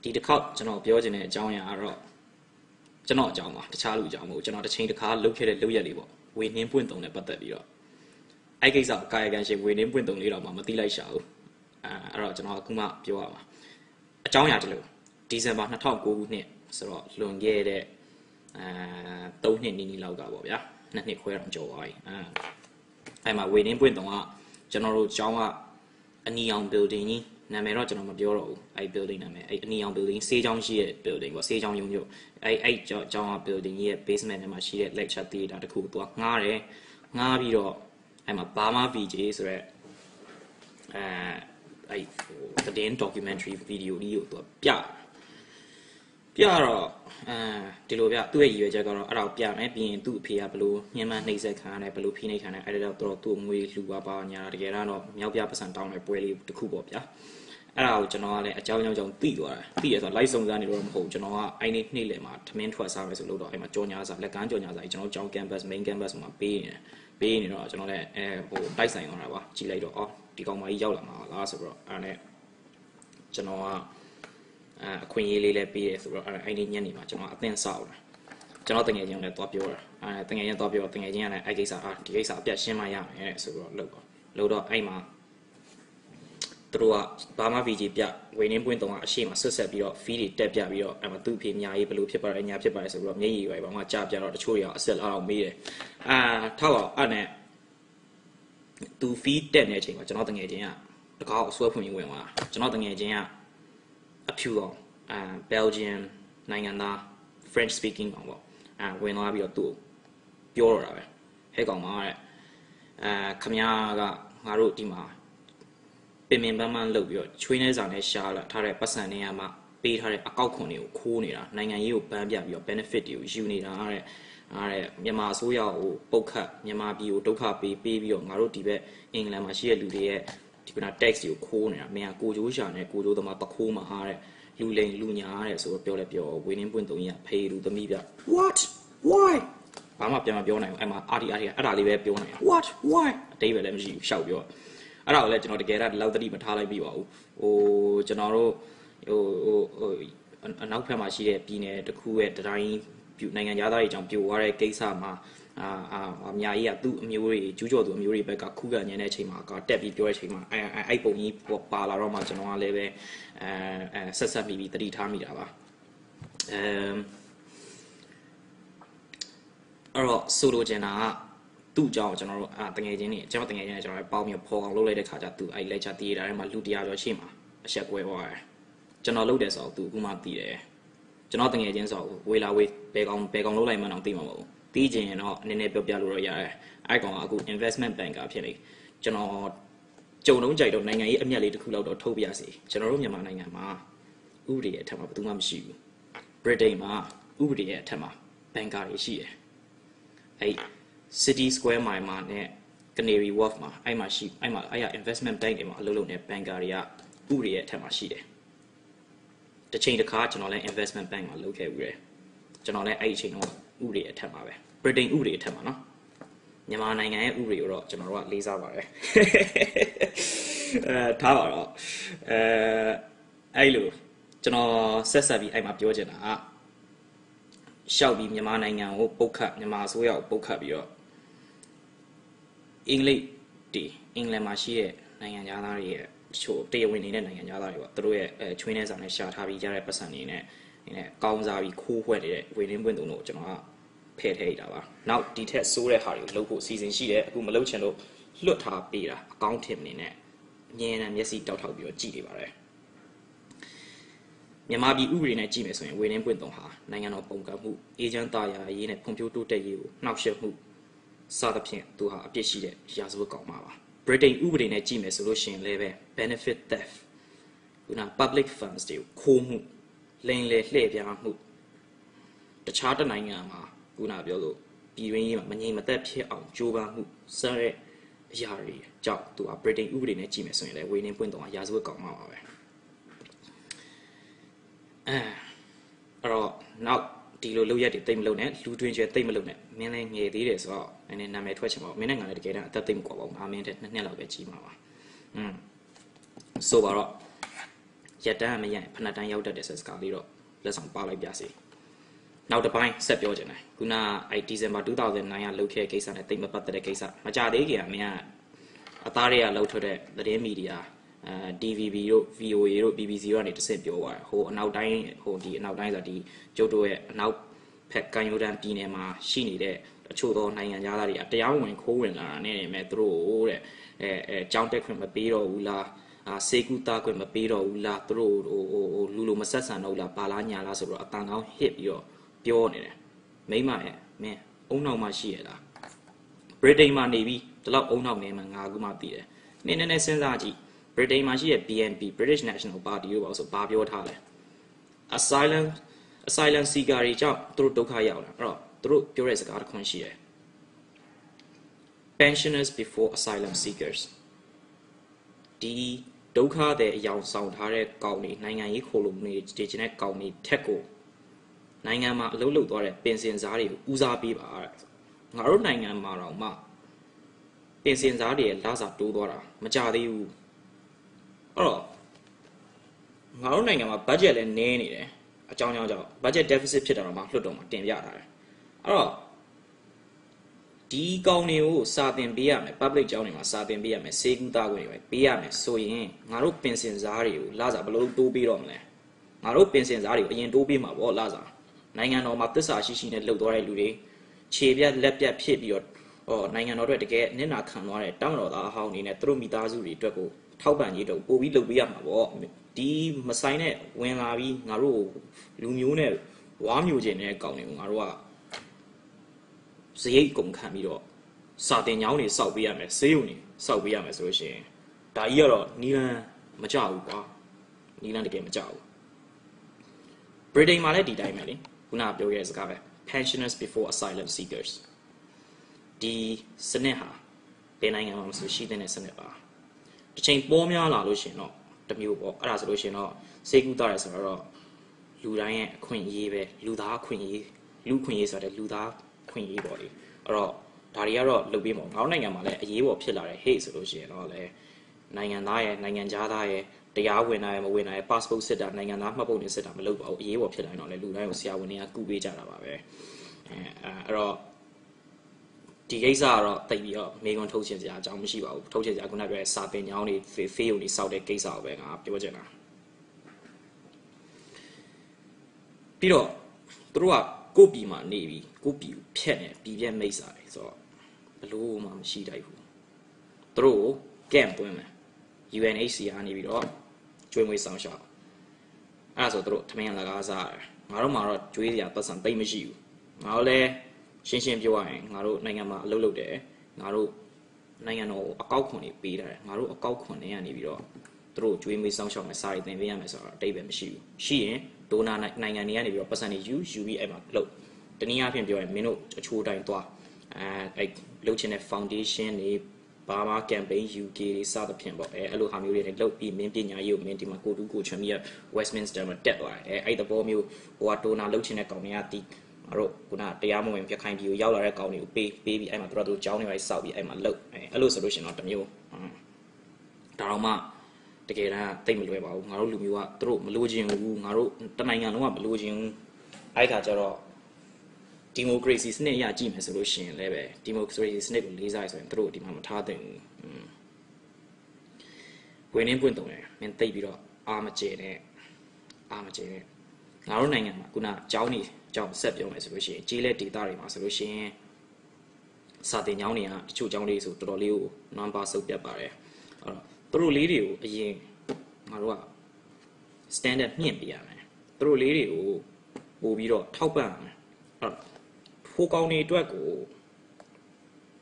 ဒီတစ်ခေါက်ကျွန်တော်ပြောချင်တဲ့အကြောင်းအရာကတော့ကျွန်တော်အကြောင်းပါတခြားလူအကြောင်းမဟုတ်ကျွန်တော်တစ်ချိန်တစ်ခါလုပ်ခဲ့တဲ့လုပ်ရက်လေးပေါ့ဝေနှင်းပွင့်တုံနဲ့ပတ်သက်ပြီးတော့အဲ့ကိစ္စကာယကံရှင်ဝေနှင်းပွင့်တုံလေးတော့မှမသိလိုက်ရှာဘူးအဲ့တော့ကျွန်တော်အခုမှပြောရမှာအကြောင်းအရာတလို့ဒီဇင်ဘာ2009ခုနှစ်ဆိုတော့လွန်ခဲ့တဲ့3နှစ်နီးလောက်ကပေါ့ဗျာ2နှစ်ခွဲတော့ကျော်သွားပြီအဲ့မှာဝေနှင်းပွင့်တုံကကျွန်တော်တို့ကျောင်းကအနီအောင် building ကြီးနာမည်တော့ကျွန်တော်မပြောတော့ဘူးအဲ့ building နာမည်အဲ့အနီအောင် building ဆေးချောင်းရှိတဲ့ building ပေါ့ဆေးချောင်းရုံမြို့အဲ့ကျောင်းက building ကြီးရဲ့ basement ထဲမှာရှိတဲ့ lecture theater တခုကိုသူကငှားပြီးတော့အဲ့မှာ Burma VJ ဆိုရက်အဲ့သတင်း documentary video လေးကိုသူကပြတော့ဒီလိုဗျသူ့ရဲ့ရည်ရွယ်ချက်ကတော့အဲ့ဒါကိုပြမယ်ပြီးရင်သူ့အဖေကဘလို့ညှဉ်းပန်းနှိပ်စက်ခံရတယ်ဘလို့ဖိနှိပ်ခံရတယ်အဲ့ဒါတော့သူ့ငွေလှူပါညာတကယ်တော့မြောက်ပြပစံတောင်းတဲ့ပွဲလေးတစ်ခုပေါ့ဗျာအဲ့ဒါကိုကျွန်တော်ကလည်းအကြောင်းကြောင့်သိသွားတာသိရဆိုတော့ live စုံစမ်းနေတော့မဟုတ်ကျွန်တော်ကအဲ့ဒီနေ့လယ်မှာထမင်းထွက်စားမယ်ဆိုလို့တော့အဲ့မှာကြော်ညာစာလက်ကမ်းကြော်ညာစာကျွန်တော်ကျောင်း campus main campus မှာပေးနေတော့ကျွန်တော်လည်းတိုက်ဆိုင်သွားတာပါကြည့်လိုက်တော့အော်ဒီကောင်မကြီးရောက်လာမှာလားဆိုတော့အဲ့နဲ့ကျွန်တော်ကအခွင့်အရေးလေးလည်းပေးတယ်ဆိုတော့အဲ့ဒီညနေမှာကျွန်တော်အသင်ဆောက်တာကျွန်တော်တငယ်ချင်းလည်းသွားပြောတာတငယ်ချင်းသွားပြောတငယ်ချင်းကလည်းအဲ့ကိစ္စဒီကိစ္စအပြတ်ရှင်းမှရမယ်ဆိုတော့လို့တော့အဲ့မှာသူတို့ကဘာမှ VG ပြဝေနှင်းပွင့်တုံကအရှိမဆွတ်ဆက်ပြီးတော့ feed တွေတက်ပြပြီးတော့အဲ့မှာသူ့ဖေအများကြီးဘယ်လိုဖြစ်ပါတယ်ညာဖြစ်ပါတယ်ဆိုပြီးတော့မျက်ရည်ရွယ်ဘာမှကြားပြတော့တချို့တွေကအဆက်လောက်မေးတယ်ထောက်အောင်အဲ့နဲ့သူ feed တက်နေတဲ့အချိန်မှာကျွန်တော်တငယ်ချင်းကတကောက်အစွဲဖွင့်ပြီးဝင်သွားကျွန်တော်တငယ်ချင်းကအဖြူကောင်Belgian နိုင်ငံသား French speaking ကောင်ပေါ့ဝင်သွားပြီးတော့သူ့ပြောတော့တာပဲဟဲ့ကောင်မတဲ့ခမည်းကငါတို့ဒီမှာပင်ပန်းလုပ်ပြီးတော့ချွေးနေစာနဲ့ရှားလာထားတဲ့ပတ်စံနေရမှာပေးထားတဲ့အကောက်ခွန်တွေကိုခိုးနေတာနိုင်ငံရေးကိုပန်းပြပြီးတော့ benefit တွေကိုယူနေတာတဲ့မြန်မာအစိုးရကိုပုတ်ခတ်မြန်မာပြည်ကိုဒုက္ခပေးပြီးတော့ငါတို့ဒီဘက်အင်္ဂလန်မှာရှိတဲ့လူတွေရဲ့ဒီကနာ tax တွေကိုခိုးနေတာမင်းကကိုချိုးရှာနဲ့ကိုချိုးသမားပခိုးမှာတဲ့လူလိန်လူညာတဲ့ဆိုတော့ပြောဝေနှင်းပွင့်တုံကြီးကဖေးလူသမီးပြ what why ဘာမှပြန်မပြောနိုင်ဘူးအဲ့မှာ RTR အဲ့ဒါလေးပဲပြောနိုင် what why အတိတ်ပဲလည်းမရှိဘူးရှောက်ပြောအဲ့ဒါကိုလည်းကျွန်တော်တကယ်တော့လောက်တတိမထားလိုက်ပြီပါဘူးကျွန်တော်တို့အနောက်ဘက်မှာရှိတဲ့ပြည်နယ်တစ်ခုရဲ့တိုင်းနိုင်ငံသားတွေအကြောင်းပြိုသွားတဲ့ကိစ္စမှာအများကြီးကသူ့အမျိုးတွေကျူးကျော်သူအမျိုးတွေဘက်ကခုခံနေတဲ့အချိန်မှာတက်ပြီးပြောတဲ့အချိန်မှာအဲ့ပုံကြီးပါလာတော့မှကျွန်တော်ကလည်းပဲဆက်ဆက်ပြီးတတိထားမိတာပါအဲ့တော့ဆိုလိုချင်တာကသူ့အကြောင်းကျွန်တော်တို့တငယ်ချင်းတွေကျွန်တော်တငယ်ချင်းတွေကျွန်တော်ပေါင်းပြီးဖော်အောင်လုပ်လိုက်တဲ့ခါကျသူအဲ့ lecture theater ထဲမှာလူတရားကျော်ရှိမှာအဆက်ကွဲသွားတယ်ကျွန်တော်လုပ်တယ်ဆိုတော့သူအခုမှသိတယ်ကျွန်တော်တငယ်ချင်းဆိုတော့ဝေလာဝေးဘယ်ကောင်လုပ်လိုက်မှတော့သိမှာမဟုတ်ဘူးသိချင်ရင်တော့နည်းနည်းပြောလို့တော့ရတယ်အဲ့ကောင်ကအခု investment banker ဖြစ်နေကျွန်တော်ကြုံလုံးကြိုက်တော့နိုင်ငံရေးအမြတ်လေးတစ်ခုလောက်တော့ထုတ်ပြရစီကျွန်တော်တို့မြန်မာနိုင်ငံမှာဥပဒေရဲ့အထက်မှာဘယ်သူမှမရှိဘူး Britain မှာဥပဒေရဲ့အထက်မှာ banker တွေရှိတယ်အဲ့ City Square မှာနဲ့ Canary Wharf မှာအဲ့မှာ investment bank တွေမှာအလုပ်လုပ်နေ banker တွေကဥပဒေရဲ့အထက်မှာရှိတယ်တစ်ချိန်တစ်ခါကျွန်တော်လည်း investment bank မှာလုပ်ခဲ့ပြီးတယ်ကျွန်တော်လည်းအဲ့ဒီအချိန်တော့ဥပဒေအထက်မှာပဲ Britain ဥပဒေအထက်မှာနော်မြန်မာနိုင်ငံရဲ့ဥပဒေကိုတော့ကျွန်တော်တို့ကလေးစားပါတယ်ထားပါတော့အဲ့လိုကျွန်တော်ဆက်ပြီးအဲ့မှာပြောချင်တာကရှောက်ပြီးမြန်မာနိုင်ငံကိုပုတ်ခတ်မြန်မာအစိုးရကိုပုတ်ခတ်ပြီးတော့အင်္ဂလိပ်အင်္ဂလန်မှာရှိတဲ့နိုင်ငံသားတွေရဲ့ချို့တရားဝင်နေတဲ့နိုင်ငံသားတွေပေါ့သူတို့ရဲ့ချွေးနေဆောင်နဲ့ရှာထားပြီးကြတဲ့ပတ်စံနေနဲ့ကောင်းစားပြီးခိုးခွက်နေတဲ့ဝေနှင်းပွင့်တုံတို့ကျွန်တော်ကဖယ်ထည့်ရတာပါနောက်ဒီထက်ဆိုးတဲ့ဟာတွေကိုလုပ်ဖို့အစီအစဉ်ရှိတယ်အခုမလုပ်ချင်လို့လွတ်ထားပေးတာအကောင့်ထင်နေနဲ့အငြင်းနဲ့မျက်စိတောက်ထောက်ပြီးတော့ကြည့်နေပါတယ်မြန်မာပြည်ဥပဒေနဲ့ကြည့်မယ်ဆိုရင်ဝေနှင်းပွင့်တုံဟာနိုင်ငံတော်ပုံကန့်မှုအေဂျင့်သားရာရေးနဲ့ဖွံ့ဖြိုးတိုးတက်ရေးကိုနှောက်ယှက်မှုစသဖြင့်သူဟာအပြစ်ရှိတဲ့ရာဇဝတ်ကောင်ပါBritain ဥပဒေနဲ့ကြည့်မယ်ဆိုလို့ရှိရင်လည်းပဲ benefit theft ခုန public funds တွေကိုခိုးမှုလိမ်လည်လှည့်ပြောင်းမှုတခြားတစ်နိုင်ငံမှာခုနပြောလို့ပြည်တွင်းရေးမှာမငြိမ်မသက်ဖြစ်အောင်ကြိုးပမ်းမှုစတဲ့အရာတွေကြောင့်သူက Britain ဥပဒေနဲ့ကြည့်မယ်ဆိုရင်လည်းဝေနှင်းပွင့်တုံကရာဇဝတ်ကောင်မှာပါပဲအဲ့တော့နောက်ဒီလိုလုပ်ရက်တွေတိတ်မလုပ်နဲ့လူတွင်ကျဲတိတ်မလုပ်နဲ့မင်းလည်းငယ်သေးတယ်ဆိုတော့နည်းနည်းနာမည်ထွက်ချင်ပါဘူးမင်းနဲ့ငါလည်းတကယ်တော့အသက်သိမ့်မကွာပါဘူးငါမင်းတဲ့2နှစ်လောက်ပဲကြီးမှာပါဆိုပါတော့ ရက်တန်းမရဖဏတန်းရောက်တတ်တဲ့စကားလေးတော့လက်ဆောင်ပါလိုက်ပြစီနောက်တစ်ပိုင်းဆက်ပြောချင်တယ်ခုနအဲ့ December 2009ကလုပ်ခဲ့ကိစ္စနဲ့တိတ်မပတ်သက်တဲ့ကိစ္စမကြသေးခင်ကမင်းကအသားတွေကလှုပ်ထွက်တဲ့သတင်းမီဒီယာDVB တို့ VOA တို့ BBC တို့ကနေတစ်ဆင့်ပြောသွားတယ်ဟိုအနောက်တိုင်းဟိုဒီအနောက်တိုင်းဆိုဒီကျုပ်တို့ရဲ့အနောက်ဖက်ကန်ယိုဒန်ပြည်နယ်မှာရှိနေတဲ့အချို့သောနိုင်ငံသားတွေကတရားဝင်ခိုးဝင်လာတာနဲ့နေမဲ့သူတို့တဲ့ကြောင်းတက်ခွင့်မပေးတော့ဘူးလားစေကူတာခွင့်မပေးတော့ဘူးလားသူတို့လူလိုမဆက်ဆံတော့လားဘာလားညာလားဆိုတော့အတန်ကောင်းဟစ်ပြီးတော့ပြောနေတယ်မိမရဲ့မင်းအုံနောက်မှရှိရလားဗြိတိန်မှာနေပြီးဒီလောက်အုံနောက်နေမှာငါကူမှသိတယ်နည်းနည်းစဉ်းစားကြည့်ဗြိတိန်မှာရှိတဲ့ BNP British National Party တို့ပါဆိုဘာပြောထားလဲ asylum seeker တွေကြောင့်သူတို့ဒုက္ခရောက်လာအဲ့တော့သူတို့ပြောတဲ့စကားတစ်ခွန်းရှိတယ် pensioners before asylum seekers ဒီဒုက္ခတဲ့အယောင်ဆောင်ထားတဲ့ကောင်တွေနိုင်ငံရေးခိုလုံနေတည်ခြင်းတဲ့ကောင်တွေထက်ကိုနိုင်ငံမှာအလုပ်လုပ်သွားတဲ့ပင်စင်စားတွေကိုဦးစားပေးပါငါတို့နိုင်ငံမှာတော့မှပင်စင်စားတွေရဲ့လစာတိုးသွားတာမကြသေးဘူးအဲ့တော့ငါတို့နိုင်ငံမှာ budget လည်းနည်းနေတယ်အကြောင်းကြောင့် budget deficit ဖြစ်တာတော့မှလွှတ်တော်မှာတင်ပြထားတယ်အဲ့တော့ဒီကောင်တွေကိုစာသင်ပေးရမယ် public ကျောင်းတွေမှာစာသင်ပေးရမယ်စေကူသားခွင့်တွေပေးရမယ်ဆိုရင်ငါတို့ပင်စင်စားတွေကိုလစာဘယ်လိုတိုးပေးတော့မလဲငါတို့ပင်စင်စားတွေကိုအရင်တိုးပေးမှာပေါ့လစာနိုင်ငံတော်မှာသစ္စာရှိရှိနဲ့လှုပ်သွားတဲ့လူတွေခြေပြက်လက်ပြက်ဖြစ်ပြီးတော့နိုင်ငံတော်အတွက်တကယ်နစ်နာခံသွားတဲ့တောင်းတော်သားအဟောင်းအနေနဲ့သူတို့မိသားစုတွေအတွက်ကိုထောက်ပံ့ရေးတော့ပို့ပြီးလုပ်ပေးရမှာပေါ့ဒီမဆိုင်နဲ့ဝင်လာပြီးငါတို့လူမျိုးနဲ့ဝါမျိုးကျင်တဲ့ကောင်တွေကိုငါတို့ကစရိတ်ကုန်ခံပြီးတော့စာတင်ညောင်းတွေစောက်ပေးရမယ်ဆေးရုံတွေစောက်ပေးရမယ်ဆိုလို့ရှိရင်ဒါကြီးကတော့နီလန်မကြဘူးကွာနီလန်တကယ်မကြဘူးဗြိတိန်မှာလည်းဒီတိုင်းပဲလေခုနပြောခဲ့တဲ့စကားပဲ pensioners before asylum seekers ဒီစနစ်ဟာဘယ်နိုင်ငံမှာမဆိုရှိတဲ့စနစ်ပါတစ်ချိန်ပေါ်များလာလို့ရှင်တော့တမျိုးပေါ့အဲ့ဒါဆိုလို့ရှင်တော့စေကူတာရဆိုတော့လူတိုင်းရဲ့အခွင့်အရေးပဲလူသားအခွင့်အရေးလူခွင့်ရေးဆိုတဲ့လူသားခွင့်ရေးပေါ့လေအဲ့တော့ဒါတွေကတော့လုပ်ပြီးမို့ငါတို့နိုင်ငံမှာလည်းအရေးပေါ်ဖြစ်လာတဲ့ hate ဆိုလို့ရှိရင်တော့လေနိုင်ငံသားရဲ့နိုင်ငံခြားသားရဲ့တရားဝင်တာရဲ့မဝင်တာရဲ့ passport စစ်တာနိုင်ငံသားမှတ်ပုံတင်စစ်တာမလုပ်ပါဘူးအရေးပေါ်ဖြစ်လာရင်တော့လေလူတိုင်းကိုဆရာဝန်တွေကကူပေးကြတာပါပဲအဲ့တော့ဒီကိစ္စကတော့တိတ်ပြီးတော့မေကွန်ထုတ်ချင်စရာအကြောင်းမရှိပါဘူးထုတ်ချင်စရာခုနပြောတဲ့စာပင်ညောင်းတွေဖေးုံတွေစောက်တဲ့ကိစ္စကိုပဲငါပြောချင်တာပြီးတော့သူတို့ကကိုပြည်မှာနေပြီးကိုပြည်ကိုဖြတ်နေပြည်ပြက်မိတ်စာတွေဆိုတော့ဘလို့မှမရှိတိုက်ဘူးသူတို့ကမ်ပွင့်မယ် UNHCR နေပြီးတော့ကျွေးမွေးဆောင်ရှောက်အဲ့ဒါဆိုသူတို့ထမင်းလကားစားတယ်ငါတို့မှာတော့ကျွေးစရာပတ်စံတိတ်မရှိဘူးငါတို့လည်းရှင်းပြောရရင်ငါတို့နိုင်ငံမှာအလုပ်လုပ်တယ်ငါတို့နိုင်ငံတော်အကောက်ခွန်တွေပေးတယ်ငါတို့အကောက်ခွန်တွေကနေပြီးတော့သူတို့ကျွေးမွေးဆောင်ရှောက်မယ်စားရည်သင်ပေးရမယ်ဆိုတော့အတိတ်ပဲမရှိဘူးရှိရင်ဒိုနာနိုင်ငံတွေကနေပြီးတော့ပတ်စံတွေယူပြီးအဲ့မှာလုပ်တနည်းအားဖြင့်ပြောရင်မင်းတို့အချိုးတိုင်းသွားအဲ့လုပ်ချင်တဲ့ foundation တွေဘာမှ campaign UK တွေစသဖြင့်ပေါ့အဲ့လိုဟာမျိုးတွေနဲ့လုပ်ပြီးမင်းပညာရေးကိုမင်းဒီမှာကိုတူးကိုချွန်ပြီး Westminster မှာတက်သွားတယ်အဲ့တဘောမျိုးဟိုကဒိုနာလုပ်ချင်တဲ့ကောင်တွေကတီးငါတို့ခုနတရားမဝင်ပြခိုင်ပြည်ကိုရောက်လာတဲ့ကောင်တွေကိုပေးပြီးအဲ့မှာသူတို့ကြောင်းတွေပဲစောက်ပြီးအဲ့မှာလုပ်အဲ့လိုဆိုလို့ရှိရင်တော့တမျိုးဒါတော့မှတကယ်တမ်းတိတ်မလွယ်ပါဘူးငါတို့လူမျိုးကသူတို့မလိုချင်ဘူးငါတို့တနိုင်ငံလုံးကမလိုချင်ဘူးအဲ့ခါကျတော့ဒီမိုကရေစီစနစ်ရကြည့်မယ်ဆိုလို့ရှိရင်လည်းပဲဒီမိုကရေစီစနစ်ကိုလေးစားရဆိုရင်သူတို့ဒီမှာမထားသင့်ဘူးဝင်နေပွင့်တုံတယ်မင်းတိတ်ပြီးတော့အာမကျဲနဲ့ငါတို့နိုင်ငံမှာခုနကျောင်းဆက်ပြောမယ်ဆိုလို့ရှိရင်ကြီးလက်ဒေတာတွေမှာဆိုလို့ရှိရင်စာတင်ကျောင်းတွေကတချို့ကျောင်းလေးဆိုတော်တော်လေးကိုနွမ်းပါဆုပ်ပြတ်ပါတယ်အဲ့တော့သူတို့လေးတွေကိုအရင်ငါတို့က standard မြင့်ပြရမယ်သူတို့လေးတွေကိုပို့ပြီးတော့ထောက်ပံ့ရမယ်အဲ့တော့ဖိုးကောင်းတွေအတွက်ကို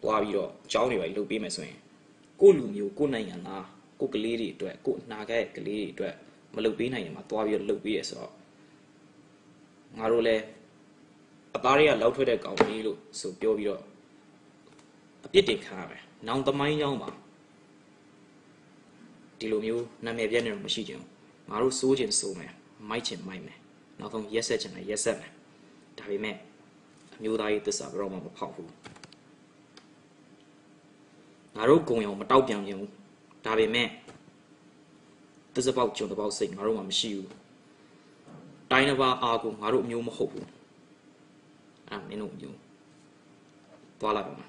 တွားပြီးတော့ကျောင်းတွေပဲလုပ်ပေးမယ်ဆိုရင်ကိုလူမျိုးကိုနိုင်ငံသားကိုကလေးတွေအတွက်ကိုအနာဂတ်ကလေးတွေအတွက်မလုပ်ပေးနိုင်ရင်မှတွားပြီးတော့လုပ်ပေးရဆိုတော့ငါတို့လည်းအသားတွေကလောက်ထွက်တဲ့ကောင်လေးလို့ဆိုပြောပြီးတော့အပြစ်တင်ခံရမယ်။နောင်သမိုင်းကြောင်းမှာဒီလိုမျိုးနာမည်ပြည့်နေတော့မရှိချင်ဘူး။ငါတို့စိုးချင်စိုးမယ်။မိုက်ချင်မိုက်မယ်။နောက်ဆုံးရက်ဆက်ချင်တယ်ရက်ဆက်မယ်။ဒါပေမဲ့အမျိုးသားရေးသစ္စာဘယ်တော့မှမဖောက်ဘူး။ငါတို့ဂုံရောင်မတောက်ပြန်ဘူး။ဒါပေမဲ့တ တစ်စပေါက်ကျွန်တစ်ပေါက်စိတ်ငါတို့မှမရှိဘူးတိုင်းတစ်ပါးအားကိုငါတို့အမျိုးမဟုတ်ဘူးအဲ့မင်းတို့မျိုးသွားလိုက်ပါ